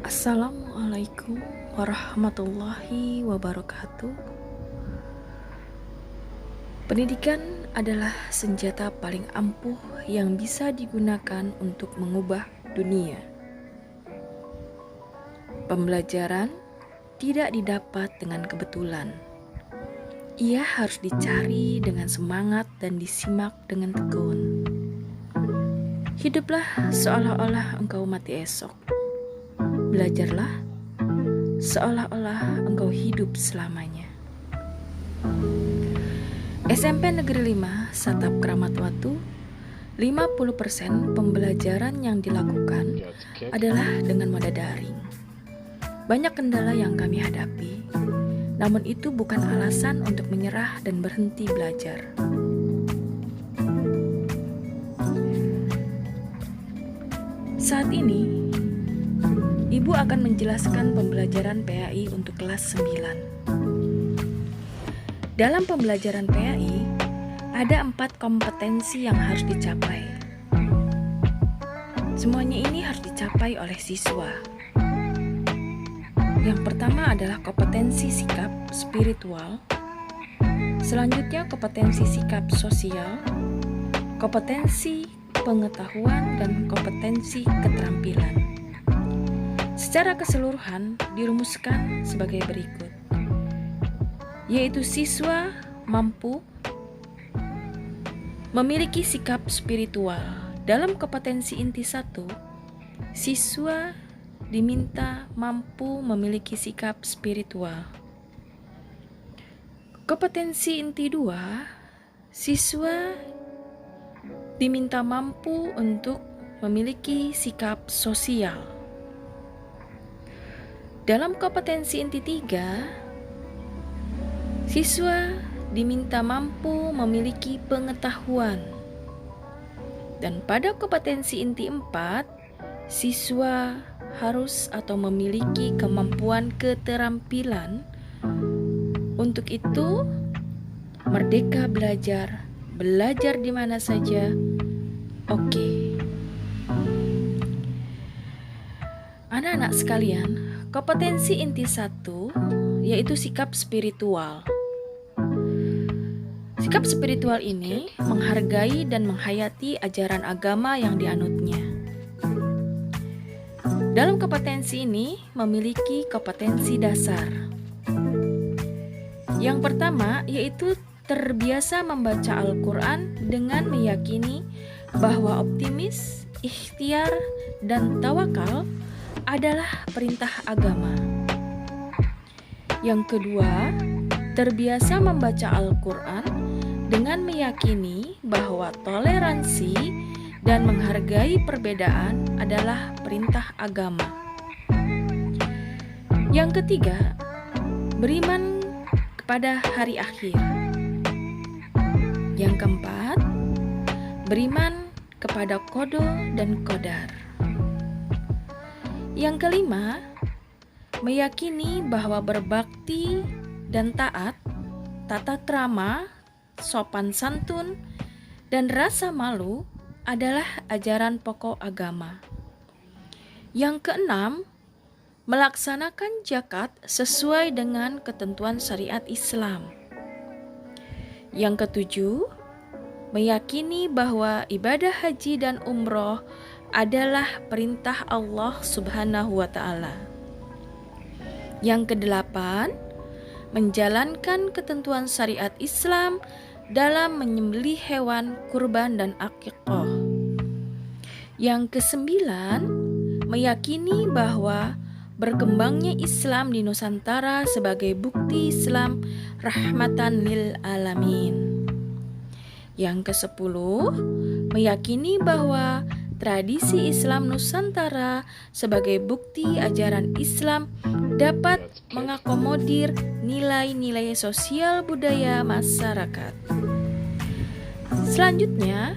Assalamualaikum warahmatullahi wabarakatuh. Pendidikan adalah senjata paling ampuh yang bisa digunakan untuk mengubah dunia. Pembelajaran tidak didapat dengan kebetulan. Ia harus dicari dengan semangat dan disimak dengan tekun. Hiduplah seolah-olah engkau mati esok. Belajarlah seolah-olah engkau hidup selamanya. SMP Negeri 5 Satap Kramat Watu, 50% pembelajaran yang dilakukan adalah dengan moda daring. Banyak kendala yang kami hadapi, namun itu bukan alasan untuk menyerah dan berhenti belajar. Saat ini, Ibu akan menjelaskan pembelajaran PAI untuk kelas 9. Dalam pembelajaran PAI, ada 4 kompetensi yang harus dicapai. Semuanya ini harus dicapai oleh siswa. Yang pertama adalah kompetensi sikap spiritual, selanjutnya kompetensi sikap sosial, kompetensi pengetahuan, dan kompetensi keterampilan. Secara keseluruhan dirumuskan sebagai berikut, yaitu siswa mampu memiliki sikap spiritual. Dalam kompetensi inti 1, siswa diminta mampu memiliki sikap spiritual. Kompetensi inti 2, siswa diminta mampu untuk memiliki sikap sosial. Dalam kompetensi inti 3, siswa diminta mampu memiliki pengetahuan. Dan pada kompetensi inti 4, siswa harus atau memiliki kemampuan keterampilan. Untuk itu, merdeka belajar, belajar di mana saja. Oke. Anak-anak sekalian, kompetensi inti 1 yaitu sikap spiritual. Sikap spiritual ini menghargai dan menghayati ajaran agama yang dianutnya. Dalam kompetensi ini memiliki kompetensi dasar. Yang pertama yaitu terbiasa membaca Al-Quran dengan meyakini bahwa optimis, ikhtiar, dan tawakal adalah perintah agama. Yang kedua, terbiasa membaca Al-Quran dengan meyakini bahwa toleransi dan menghargai perbedaan adalah perintah agama. Yang ketiga, beriman kepada hari akhir. Yang keempat, beriman kepada qada dan qadar. Yang kelima, meyakini bahwa berbakti dan taat, tata krama, sopan santun, dan rasa malu adalah ajaran pokok agama. Yang keenam, melaksanakan zakat sesuai dengan ketentuan syariat Islam. Yang ketujuh, meyakini bahwa ibadah haji dan umroh adalah perintah Allah Subhanahu wa Ta'ala. Yang kedelapan, menjalankan ketentuan syariat Islam dalam menyembelih hewan kurban dan akikah. Yang kesembilan, meyakini bahwa berkembangnya Islam di Nusantara sebagai bukti Islam rahmatan lil alamin. Yang kesepuluh, meyakini bahwa tradisi Islam Nusantara sebagai bukti ajaran Islam dapat mengakomodir nilai-nilai sosial budaya masyarakat. Selanjutnya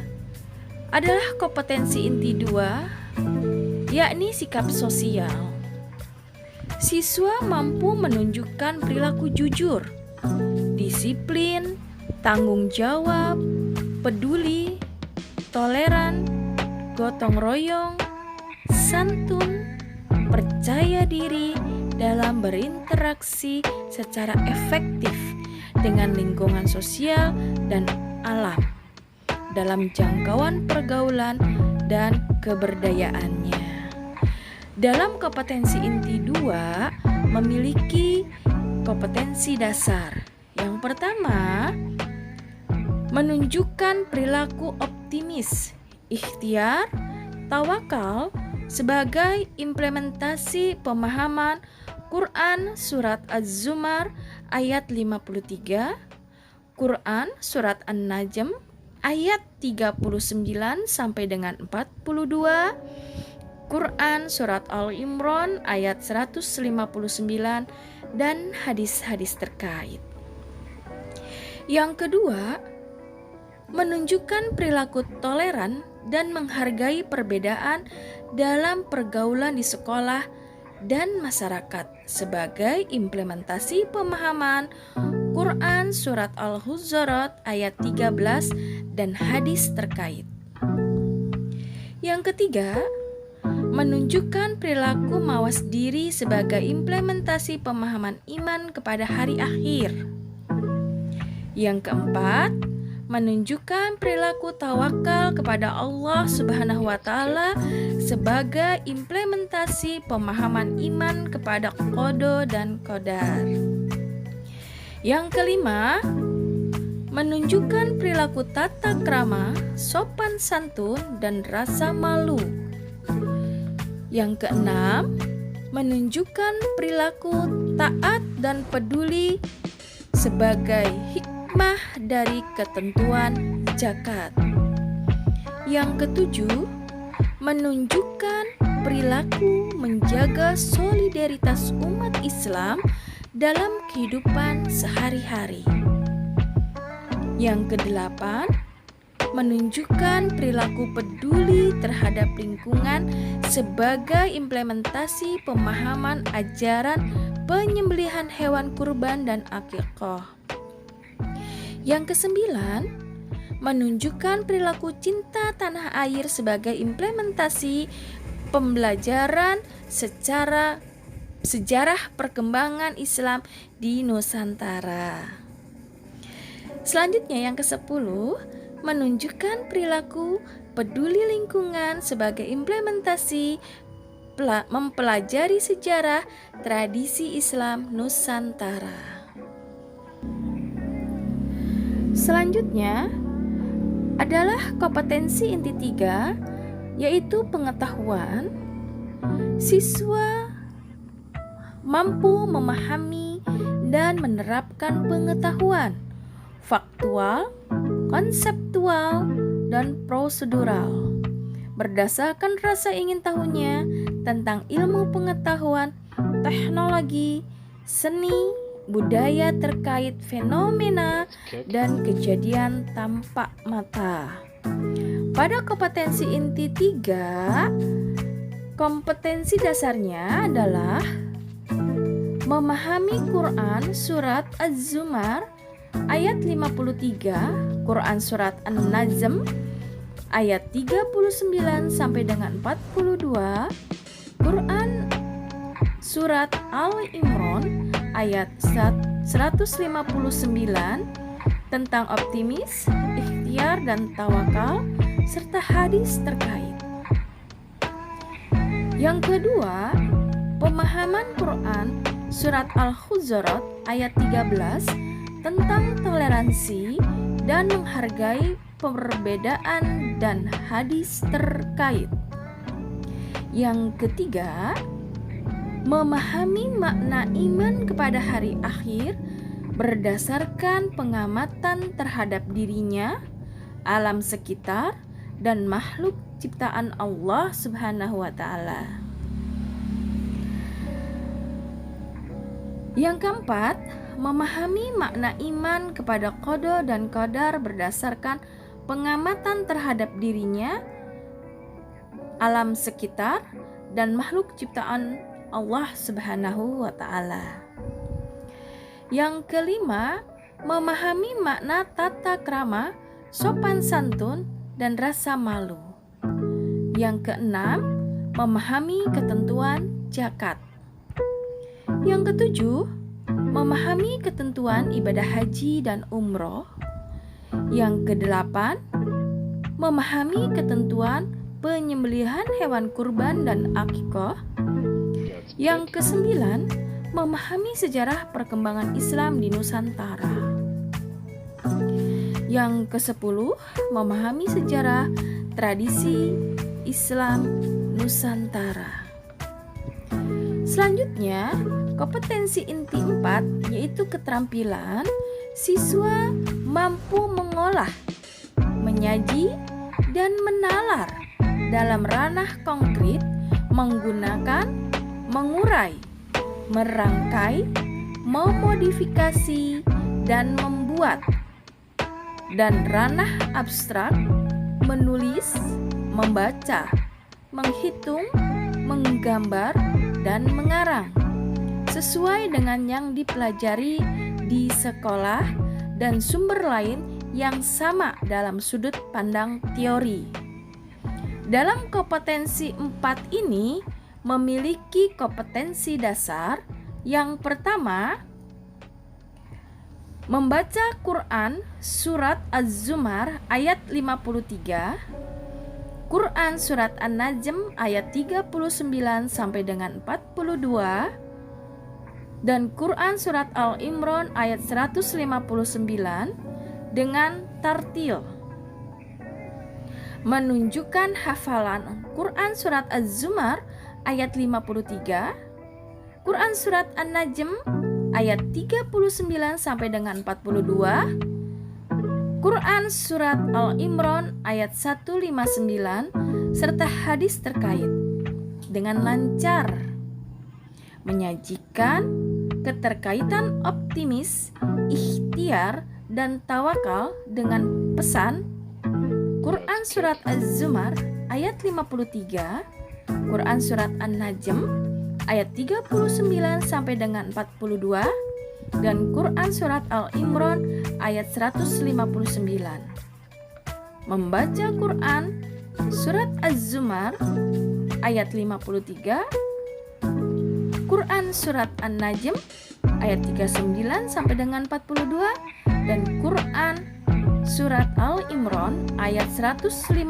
adalah kompetensi inti 2, yakni sikap sosial. Siswa mampu menunjukkan perilaku jujur, disiplin, tanggung jawab, peduli, toleran, gotong royong, santun, percaya diri dalam berinteraksi secara efektif dengan lingkungan sosial dan alam dalam jangkauan pergaulan dan keberdayaannya. Dalam kompetensi inti 2 memiliki kompetensi dasar. Yang pertama, menunjukkan perilaku optimis, ikhtiar, tawakal sebagai implementasi pemahaman Quran Surat Az-Zumar ayat 53, Quran Surat An-Najm ayat 39 sampai dengan 42, Quran Surat Al-Imran ayat 159, dan hadis-hadis terkait. Yang kedua, menunjukkan perilaku toleran dan menghargai perbedaan dalam pergaulan di sekolah dan masyarakat sebagai implementasi pemahaman Quran Surat Al-Hujurat ayat 13 dan hadis terkait. Yang ketiga, menunjukkan perilaku mawas diri sebagai implementasi pemahaman iman kepada hari akhir. Yang keempat, menunjukkan perilaku tawakal kepada Allah Subhanahu wa Ta'ala sebagai implementasi pemahaman iman kepada qada dan qadar. Yang kelima, menunjukkan perilaku tata krama, sopan santun, dan rasa malu. Yang keenam, menunjukkan perilaku taat dan peduli sebagai hikmah dari ketentuan zakat. Yang ketujuh, menunjukkan perilaku menjaga solidaritas umat Islam dalam kehidupan sehari-hari. Yang kedelapan, menunjukkan perilaku peduli terhadap lingkungan sebagai implementasi pemahaman ajaran penyembelihan hewan kurban dan akikah. Yang kesembilan, menunjukkan perilaku cinta tanah air sebagai implementasi pembelajaran secara sejarah perkembangan Islam di Nusantara. Selanjutnya yang ke-10, menunjukkan perilaku peduli lingkungan sebagai implementasi mempelajari sejarah tradisi Islam Nusantara. Selanjutnya adalah kompetensi inti 3, yaitu pengetahuan. Siswa mampu memahami dan menerapkan pengetahuan faktual, konseptual, dan prosedural berdasarkan rasa ingin tahunya tentang ilmu pengetahuan, teknologi, seni, budaya terkait fenomena dan kejadian tampak mata. Pada kompetensi inti 3, kompetensi dasarnya adalah memahami Quran Surat Az-Zumar ayat 53, Quran Surat An-Najm ayat 39 sampai dengan 42, Quran Surat Al-Imran ayat 159 tentang optimis, ikhtiar, dan tawakal, serta hadis terkait. Yang kedua, pemahaman Quran Surat Al-Hujurat ayat 13 tentang toleransi dan menghargai perbedaan dan hadis terkait. Yang ketiga, memahami makna iman kepada hari akhir berdasarkan pengamatan terhadap dirinya, alam sekitar, dan makhluk ciptaan Allah Subhanahu wa Ta'ala. Yang keempat, memahami makna iman kepada qada dan qadar berdasarkan pengamatan terhadap dirinya, alam sekitar, dan makhluk ciptaan Allah Subhanahu wa Ta'ala. Yang kelima, memahami makna tata krama, sopan santun, dan rasa malu. Yang keenam, memahami ketentuan zakat. Yang ketujuh, memahami ketentuan ibadah haji dan umroh. Yang kedelapan, memahami ketentuan penyembelihan hewan kurban dan akikah. Yang kesembilan, memahami sejarah perkembangan Islam di Nusantara. Yang kesepuluh, memahami sejarah tradisi Islam Nusantara. Selanjutnya, kompetensi inti 4 yaitu keterampilan siswa mampu mengolah, menyaji, dan menalar dalam ranah konkret menggunakan, mengurai, merangkai, memodifikasi, dan membuat, dan ranah abstrak menulis, membaca, menghitung, menggambar, dan mengarang sesuai dengan yang dipelajari di sekolah dan sumber lain yang sama dalam sudut pandang teori. Dalam kompetensi 4 ini memiliki kompetensi dasar. Yang pertama, membaca Quran surat Az-Zumar ayat 53, Quran surat An-Najm ayat 39 sampai dengan 42, dan Quran surat Al-Imran ayat 159 dengan tartil. Menunjukkan hafalan Quran surat Az-Zumar ayat 53, Quran surat An-Najm ayat 39 sampai dengan 42, Quran surat Al-Imran ayat 159 serta hadis terkait dengan lancar, menyajikan keterkaitan optimis, ikhtiar, dan tawakal dengan pesan Quran surat Az-Zumar ayat 53, Quran surat An-Najm ayat 39 sampai dengan 42, dan Quran surat Al-Imran ayat 159. Membaca Quran surat Az-Zumar ayat 53, Quran surat An-Najm ayat 39 sampai dengan 42, dan Quran surat Al-Imran ayat 159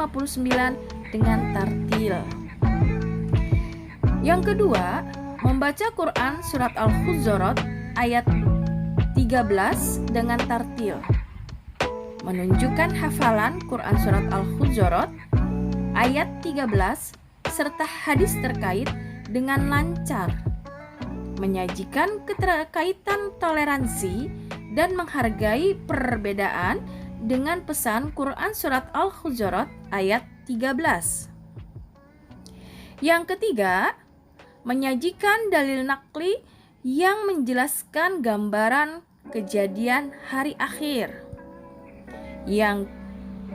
dengan tartil. Yang kedua, membaca Quran surat Al-Hujurat ayat 13 dengan tartil. Menunjukkan hafalan Quran surat Al-Hujurat ayat 13 serta hadis terkait dengan lancar. Menyajikan keterkaitan toleransi dan menghargai perbedaan dengan pesan Quran surat Al-Hujurat ayat 13. Yang ketiga, menyajikan dalil nakli yang menjelaskan gambaran kejadian hari akhir. Yang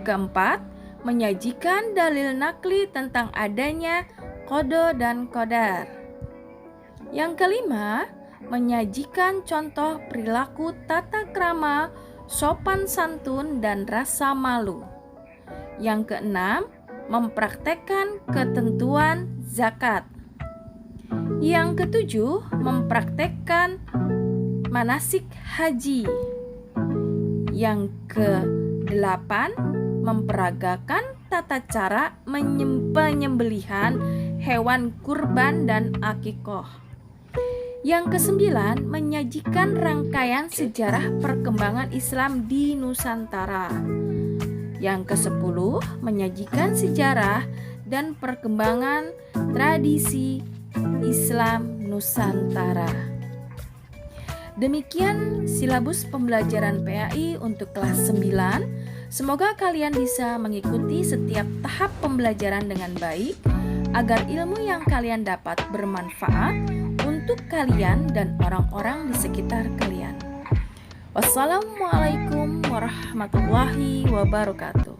keempat, menyajikan dalil nakli tentang adanya qada dan qadar. Yang kelima, menyajikan contoh perilaku tata krama, sopan santun, dan rasa malu. Yang keenam, mempraktekkan ketentuan zakat. Yang ketujuh, mempraktekkan manasik haji. Yang kedelapan, memperagakan tata cara penyembelihan hewan kurban dan akikoh. Yang kesembilan, menyajikan rangkaian sejarah perkembangan Islam di Nusantara. Yang kesepuluh, menyajikan sejarah dan perkembangan tradisi Islam Nusantara. Demikian silabus pembelajaran PAI untuk kelas 9. Semoga kalian bisa mengikuti setiap tahap pembelajaran dengan baik agar ilmu yang kalian dapat bermanfaat untuk kalian dan orang-orang di sekitar kalian. Wassalamualaikum warahmatullahi wabarakatuh.